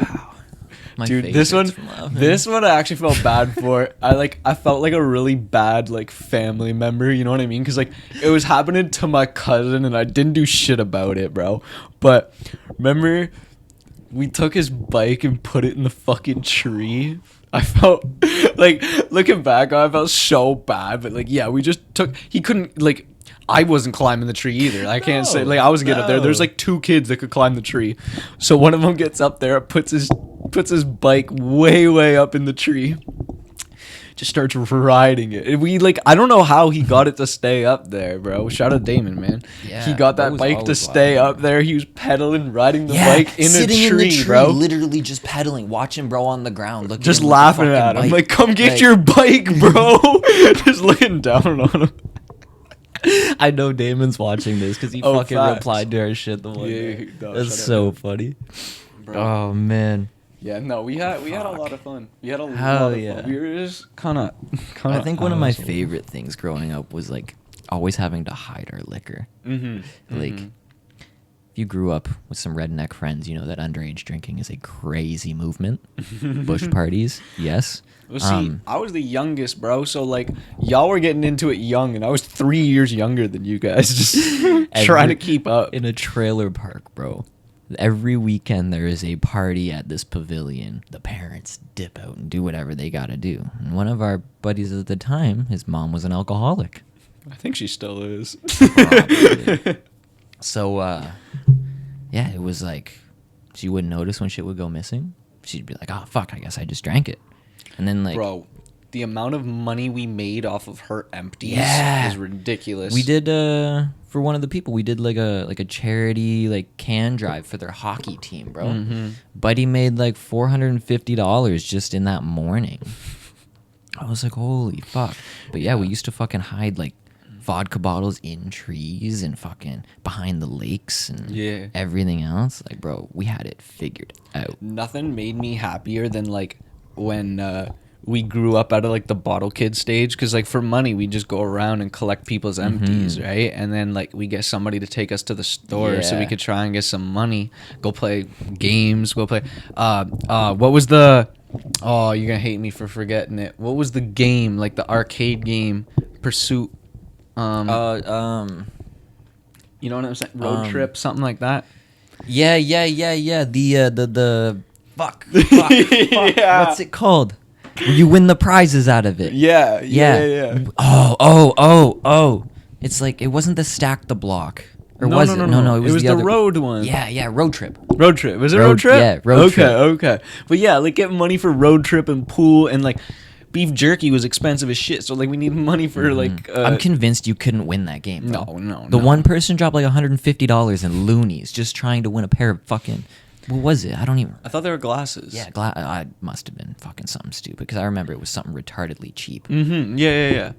My Dude, face this hurts from laughing. one I actually felt bad for. I felt like a really bad like family member, you know what I mean? Because like it was happening to my cousin and I didn't do shit about it, bro. But remember, we took his bike and put it in the fucking tree. I felt like, looking back, I felt so bad. But like, yeah, we just took. He couldn't like. I wasn't climbing the tree either. I can't say like I was getting up there. There's like 2 kids that could climb the tree. So one of them gets up there, puts his bike way up in the tree, just starts riding it. And we like, I don't know how he got it to stay up there, bro. Shout out Damon, man. Yeah, he got that bike to stay up there. He was pedaling, riding the bike in a tree, in the tree, bro. Literally just pedaling, watching bro on the ground, looking Just laughing at him, like, come get your bike, bro. Just looking down on him. I know Damon's watching this because he fucking facts. replied to our shit the one day. No, That's shut so up, funny. bro. Oh man. Yeah, no, we had a lot of fun. We had a Hell lot of yeah. fun. We were just kind of. I think one of my favorite things growing up was like always having to hide our liquor. Like if you grew up with some redneck friends, you know that underage drinking is a crazy movement. Bush parties, yes. Well, see, I was the youngest, bro. So like, y'all were getting into it young, and I was 3 years younger than you guys, just trying to keep up. In a trailer park, bro. Every weekend there is a party at this pavilion. The parents dip out and do whatever they gotta do. And one of our buddies at the time, his mom was an alcoholic. I think she still is. Probably. So, yeah, it was like she wouldn't notice when shit would go missing. She'd be like, "Oh fuck, I guess I just drank it." And then like, Bro, the amount of money we made off of her empties is ridiculous. we did for one of the people, we did like a charity like can drive for their hockey team, bro. Buddy made like $450 just in that morning. I was like, holy fuck. But yeah, we used to fucking hide like vodka bottles in trees and fucking behind the lakes and everything else. Like, bro, we had it figured out. Nothing made me happier than like when we grew up out of like the bottle kid stage, because like for money we just go around and collect people's empties, right? And then like we get somebody to take us to the store so we could try and get some money, go play games, what was the you're gonna hate me for forgetting it, what was the game, like the arcade game, Pursuit, you know what I'm saying, Road Trip, something like that. Yeah. The fuck. Yeah. What's it called? You win the prizes out of it. Yeah. Oh. It's like, it wasn't the Stack the Block. Or No, was no, it? no, No, no. it was the other road one. Yeah, Road Trip. Road trip. Was it Road- road trip? yeah, road trip. Okay. But yeah, like get money for road trip and pool and like beef jerky was expensive as shit. So like we need money for like. I'm convinced you couldn't win that game. Bro. No. The one person dropped like $150 in loonies just trying to win a pair of fucking. What was it? I don't even. I thought they were glasses. Yeah, I must have been fucking something stupid because I remember it was something retardedly cheap. Mm-hmm. Yeah.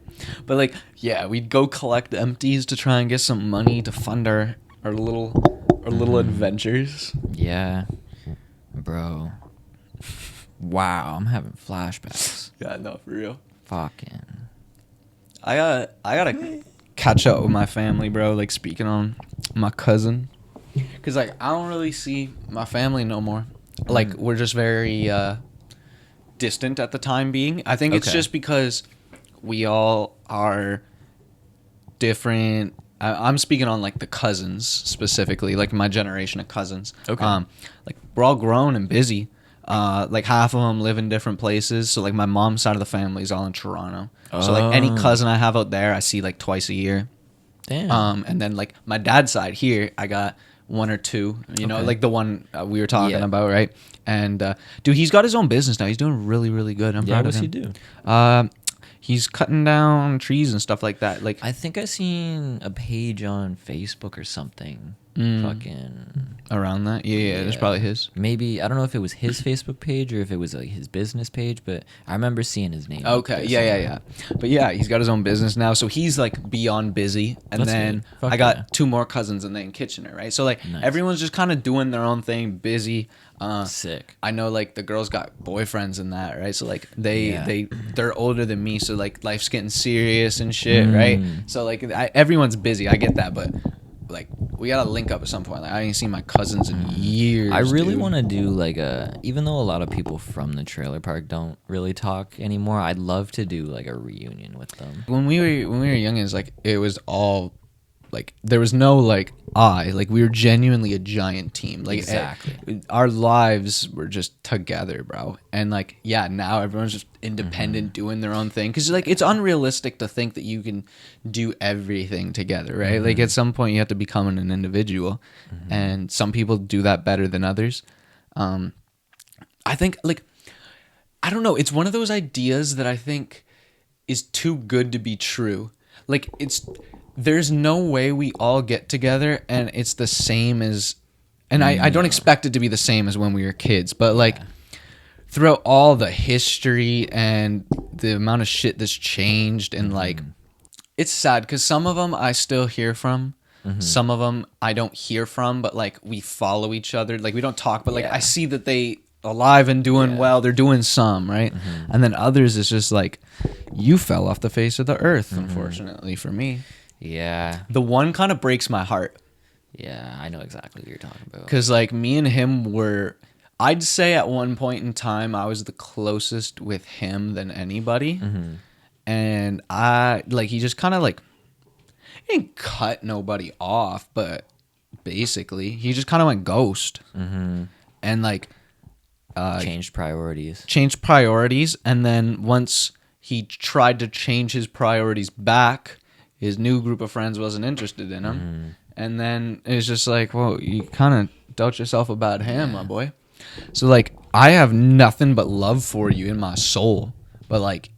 But like, yeah, we'd go collect empties to try and get some money to fund our little adventures. Yeah, bro. Wow, I'm having flashbacks. Yeah, no, for real. Fucking. I gotta catch up with my family, bro. Like speaking on my cousin, cause like I don't really see my family no more. Like we're just very distant at the time being. I think it's Okay. just because we all are different. I'm speaking on like the cousins specifically, like my generation of cousins. Okay. Like we're all grown and busy. Like half of them live in different places. So like my mom's side of the family is all in Toronto. So like any cousin I have out there, I see like twice a year. Damn. And then like my dad's side here, I got one or two. You know, Okay. like the one we were talking Yeah. about, right? And dude, he's got his own business now. He's doing really, really good. I'm Yeah, proud what's of he him. do? He's cutting down trees and stuff like that. Like I think I seen a page on Facebook or something. Fucking. around that. Yeah, that's probably his. Maybe I don't know if it was his Facebook page or if it was like his business page, but I remember seeing his name. up Okay, there yeah. But yeah, he's got his own business now, so he's like beyond busy. And That's then good. Fuck I got yeah. two more cousins and then Kitchener, right? So like Nice. everyone's just kind of doing their own thing, busy. Sick. I know like the girls got boyfriends and that, right? So like Yeah. they're older than me, so like life's getting serious and shit, right? Mm. So like everyone's busy. I get that, but like we gotta link up at some point. Like I ain't seen my cousins in years. I really dude. want to do like even though a lot of people from the trailer park don't really talk anymore, I'd love to do like a reunion with them. When we were youngins, like it was all like there was no like like we were genuinely a giant team. Like Exactly. our lives were just together, bro. And like yeah, now everyone's just independent, doing their own thing. Because like it's unrealistic to think that you can do everything together, right? Like at some point you have to become an individual, and some people do that better than others. I think like I don't know. It's one of those ideas that I think is too good to be true. Like there's no way we all get together and it's the same as, and I don't expect it to be the same as when we were kids, but like throughout all the history and the amount of shit that's changed and like, it's sad because some of them I still hear from. Some of them I don't hear from, but like we follow each other. Like we don't talk, but like I see that they alive and doing well. They're doing some, right? And then others it's just like you fell off the face of the earth, unfortunately for me. Yeah. The one kind of breaks my heart Yeah, I know exactly what you're talking about. because like me and him were, I'd say at one point in time I was the closest with him than anybody. And I like he just kind of like he didn't cut nobody off, but basically he just kind of went ghost. And like Changed priorities. changed priorities, and then once he tried to change his priorities back, his new group of friends wasn't interested in him. And then it's just like, well, you kind of dealt yourself a bad hand, my boy. So like I have nothing but love for you in my soul, but like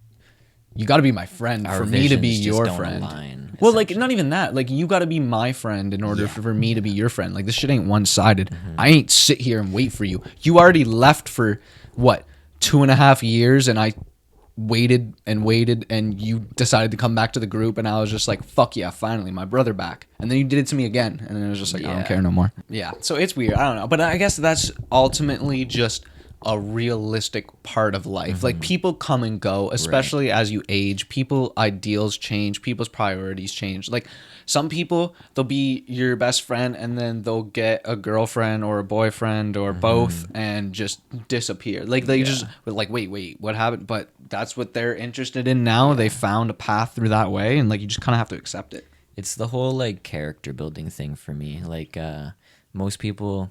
you got to be my friend Our for me to be visions just your don't friend. align, Well, like not even that. Like you got to be my friend in order for me to be your friend. Like this shit ain't one-sided. I ain't sit here and wait for you. You already left for what 2.5 years, and I waited and you decided to come back to the group, and I was just like, fuck yeah, finally my brother back. And then you did it to me again, and then it was just like, I don't Yeah. care no more. Yeah, so it's weird. I don't know, but I guess that's ultimately just a realistic part of life. Like people come and go, especially as you age. People ideals change, people's priorities change. Like some people, they'll be your best friend and then they'll get a girlfriend or a boyfriend or both and just disappear. Like they just like wait, what happened? But that's what they're interested in now. They found a path through that way, and like you just kind of have to accept it. It's the whole like character building thing for me. Like most people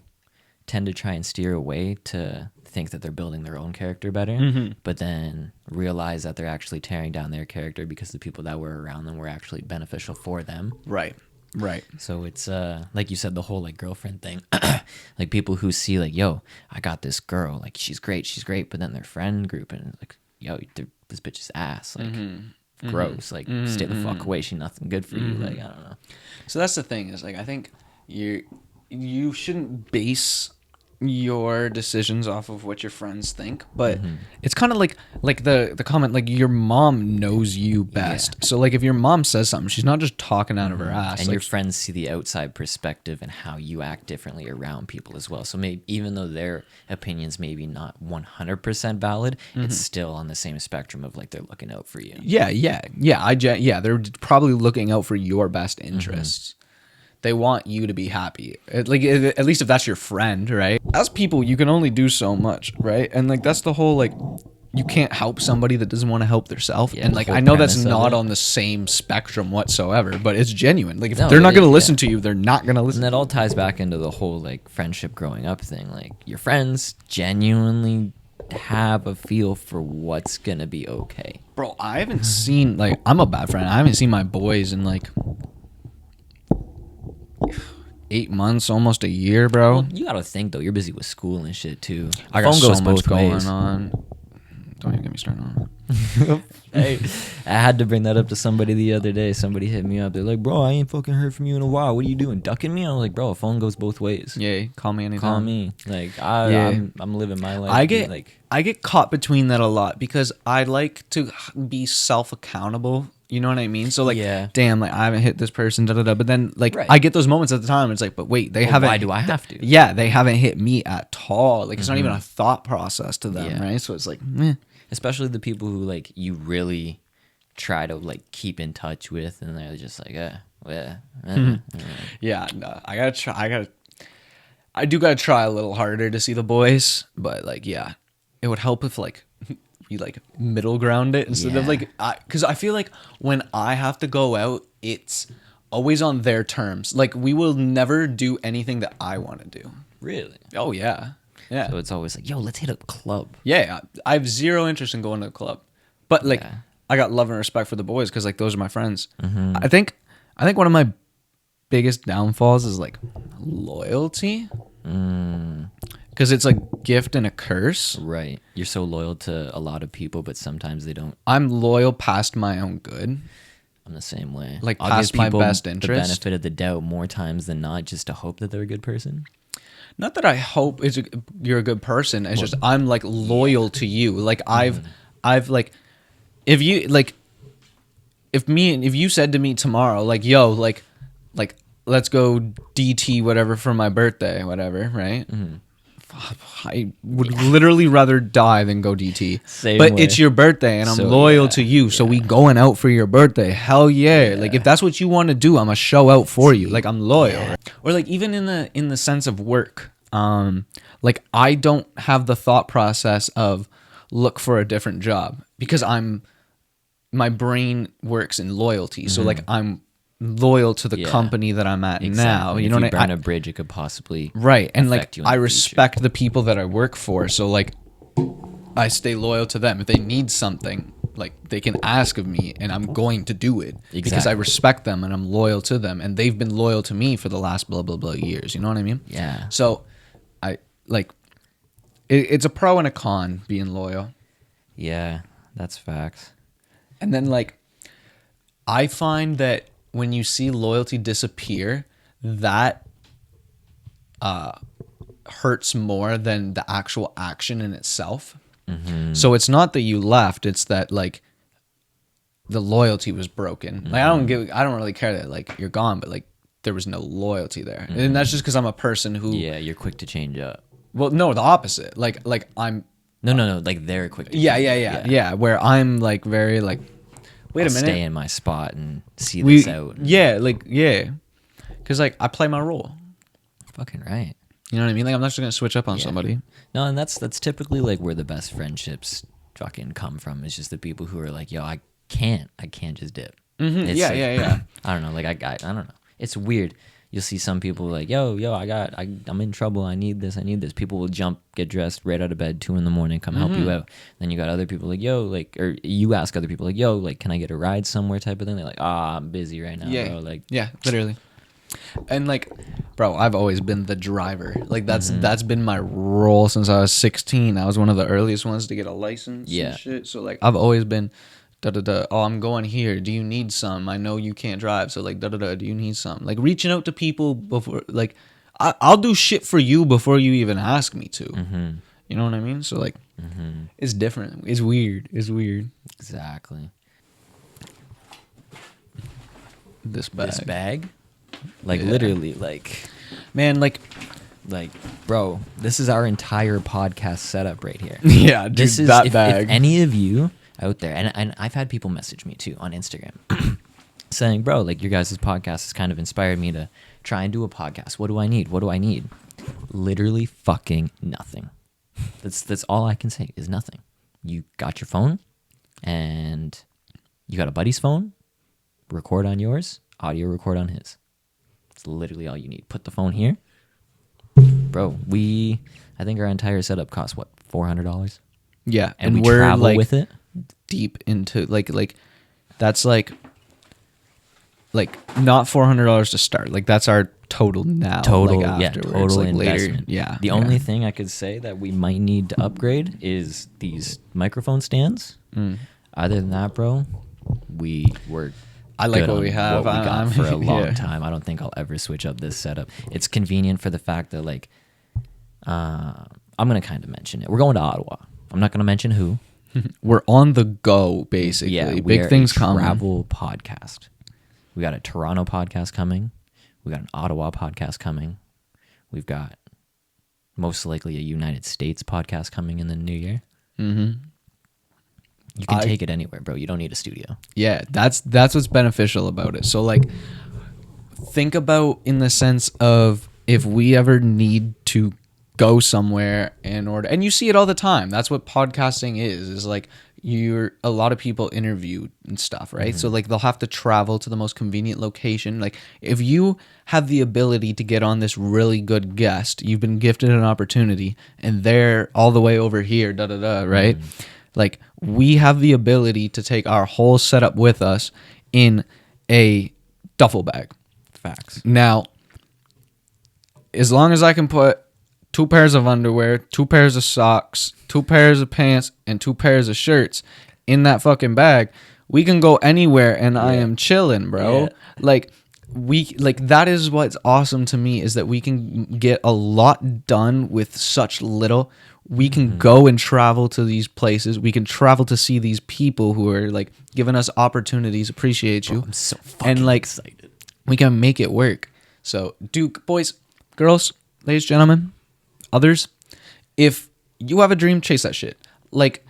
tend to try and steer away to think that they're building their own character better, but then realize that they're actually tearing down their character because the people that were around them were actually beneficial for them. Right. So it's like you said, the whole like girlfriend thing. Like people who see like, yo, I got this girl, like she's great, but then their friend group and like, yo, this bitch is ass, like gross, like stay the fuck away, she nothing good for you. Like I don't know. So that's the thing is like I think you shouldn't base your decisions off of what your friends think, but it's kind of like the comment like your mom knows you best. So like if your mom says something, she's not just talking out of her ass, and like, your friends see the outside perspective and how you act differently around people as well. So maybe even though their opinions maybe not 100% valid, it's still on the same spectrum of like they're looking out for you. yeah, they're probably looking out for your best interests. They want you to be happy. Like at least if that's your friend, right? As people, you can only do so much, right? And like that's the whole like you can't help somebody that doesn't want to help themselves. Yeah, and the like whole I know that's premise of not it. on the same spectrum whatsoever, but it's genuine. Like if No, they're not it going to is, listen yeah. to you, they're not going to And listen. that all ties back into the whole like friendship growing up thing. Like your friends genuinely have a feel for what's gonna be okay. Bro, I haven't seen like I'm a bad friend. I haven't seen my boys in like 8 months, almost a year, bro. Well, you gotta think though, you're busy with school and shit too. I got Phone so goes much both going ways. on. Don't even get me started on it. Hey, I had to bring that up to somebody the other day. Somebody hit me up. They're like, "Bro, I ain't fucking heard from you in a while. What are you doing? Ducking me?" I was like, "Bro, a phone goes both ways. Yeah, call me anytime. Call me. Like, Yeah. I'm living my life. I get caught between that a lot because I like to be self accountable. You know what I mean? So like, Yeah. damn, like I haven't hit this person, da da da. But then like Right. I get those moments at the time. It's like, but wait, they haven't. why do I have to? Yeah, they haven't hit me at all. Like it's not even a thought process to them, Yeah. right? So it's like, meh. Especially the people who like you really try to like keep in touch with, and they're just like, Yeah, no, I gotta try. I do gotta try a little harder to see the boys, but like, yeah, it would help if like we like middle ground it instead of Yeah. like, because I feel like when I have to go out, it's always on their terms. Like we will never do anything that I want to do. Really? Oh yeah, yeah, So it's always like, yo, let's hit a club. yeah. I have zero interest in going to a club, but like Yeah. I got love and respect for the boys because like those are my friends. Mm-hmm. I think one of my biggest downfalls is like loyalty. Because it's a gift and a curse. Right. You're so loyal to a lot of people, but sometimes they don't. I'm loyal past my own good. I'm the same way. Like, I'll past give my people best the interest. benefit of the doubt more times than not, just to hope that they're a good person. Not that I hope you're a good person. It's just I'm like loyal to you. Like I've like if you like if you said to me tomorrow like yo like let's go DT whatever for my birthday whatever, right? I would literally rather die than go DT. Same but way. it's your birthday and I'm So, loyal yeah, to you. So we going out for your birthday. Hell yeah. Like if that's what you want to do, I'm gonna show out for you. Like I'm loyal. Or like even in the sense of work. Like I don't have the thought process of look for a different job because my brain works in loyalty. So like I'm loyal to the Yeah. company that I'm at now. Exactly. You If know you what I burn mean? a bridge, it could possibly Right. And like affect you in I the future. respect the people that I work for. So like I stay loyal to them. If they need something, like they can ask of me and I'm going to do it because I Exactly. respect them and I'm loyal to them and they've been loyal to me for the last blah blah blah years. You know what I mean? Yeah. So I like it's a pro and a con being loyal. Yeah, that's facts. And then like I find that when you see loyalty disappear, that hurts more than the actual action in itself. So it's not that you left, it's that like the loyalty was broken. Like I don't really care that like you're gone, but like there was no loyalty there. And that's just because I'm a person who Yeah, you're quick to change up. well no, the opposite. Like I'm No. Like they're quick to yeah, change yeah, up. yeah, yeah. Where I'm like very like wait I'll a minute. stay in my spot and see this out. Yeah, like yeah. Cause like I play my role. Fucking right. You know what I mean? Like I'm not just gonna switch up on Yeah. somebody. No, and that's typically like where the best friendships fucking come from. It's just the people who are like, yo, I can't just dip. It's Yeah, like- yeah. I don't know. Like I don't know. It's weird. you'll see some people like, yo, I'm in trouble. I need this. People will jump, get dressed right out of bed, 2 a.m, come help you out. Then you got other people like, yo, like, or you ask other people like, yo, like, can I get a ride somewhere type of thing? They're like, I'm busy right now, bro. Like, yeah, literally. And like, bro, I've always been the driver. Like that's been my role since I was 16. I was one of the earliest ones to get a license and shit. So like I've always been oh, I'm going here. Do you need some? I know you can't drive. So like do you need some? Like reaching out to people before, like I'll do shit for you before you even ask me to. You know what I mean? So like it's different. It's weird. exactly. This bag. Like literally, like, man, like, bro, this is our entire podcast setup right here. Yeah, dude, this is that if bag. any of you out there, and I've had people message me too on Instagram saying, bro, like your guys' podcast has kind of inspired me to try and do a podcast. What do I need? Literally fucking nothing. That's all I can say is nothing. You got your phone and you got a buddy's phone, record on yours, audio record on his. It's literally all you need. Put the phone here. Bro, I think our entire setup costs what, $400? Yeah, and we we're travel like with it deep into like that's like not $400 to start. Like that's our total now. Total, like total like investment. Later, yeah. The only thing I could say that we might need to upgrade is these microphone stands. Other than that, bro, I like what we have. What we got for a long yeah. time. I don't think I'll ever switch up this setup. It's convenient for the fact that like, I'm gonna kind of mention it. We're going to Ottawa. I'm not gonna mention who. We're on the go, basically. Yeah, big things coming. Travel podcast. We got a Toronto podcast coming. We got an Ottawa podcast coming. We've got most likely a United States podcast coming in the new year. You can take it anywhere, bro. You don't need a studio. Yeah, that's what's beneficial about it. So like think about in the sense of if we ever need to go somewhere in order, and you see it all the time. That's what podcasting is like a lot of people interview and stuff, right? So like they'll have to travel to the most convenient location. Like if you have the ability to get on this really good guest, you've been gifted an opportunity and they're all the way over here, right? Like we have the ability to take our whole setup with us in a duffel bag. Facts. Now, as long as I can put 2 pairs of underwear, 2 pairs of socks, 2 pairs of pants, and 2 pairs of shirts in that fucking bag, we can go anywhere and I am chilling, bro. Like that is what's awesome to me, is that we can get a lot done with such little. We can go and travel to these places. We can travel to see these people who are like giving us opportunities. Appreciate you. Bro, I'm so fucking excited. We can make it work. So, Duke, boys, girls, ladies, gentlemen, others, if you have a dream, chase that shit. Like,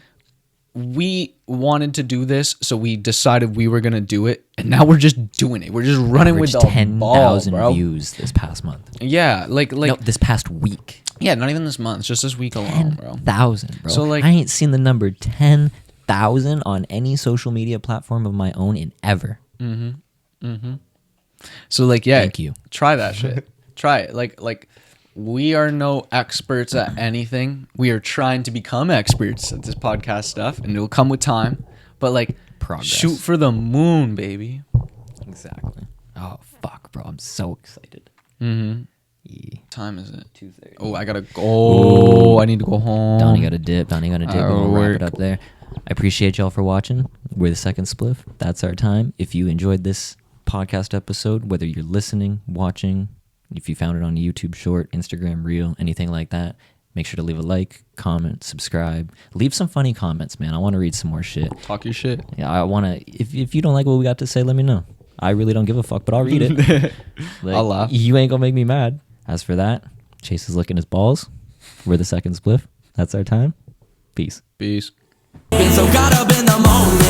we wanted to do this, so we decided we were gonna do it, and now we're just doing it. We're just running with the 10,000 views this past month. Yeah, no, this past week. Yeah, not even this month, just this week alone, bro. 10,000, bro. So like, I ain't seen the number 10,000 on any social media platform of my own in ever. So like, yeah, Thank you. Try that shit. Try it. Like. We are no experts at anything. We are trying to become experts at this podcast stuff, and it'll come with time. But like, Progress. Shoot for the moon, baby. Exactly. Oh fuck, bro! I'm so excited. Yeah. Time is it? 2:30. Oh, I gotta go. I need to go home. Donnie got a dip. We'll wrap it up there. I appreciate y'all for watching. We're the second Spliff. That's our time. If you enjoyed this podcast episode, whether you're listening, watching, if you found it on YouTube Short, Instagram Reel, anything like that, make sure to leave a like, comment, subscribe. Leave some funny comments, man. I want to read some more shit. Talk your shit. Yeah, I want to. If you don't like what we got to say, let me know. I really don't give a fuck, but I'll read it. Like, I'll laugh. You ain't gonna make me mad. As for that, Chase is licking his balls. We're the second Spliff. That's our time. Peace. Peace. Been so caught up in the moment.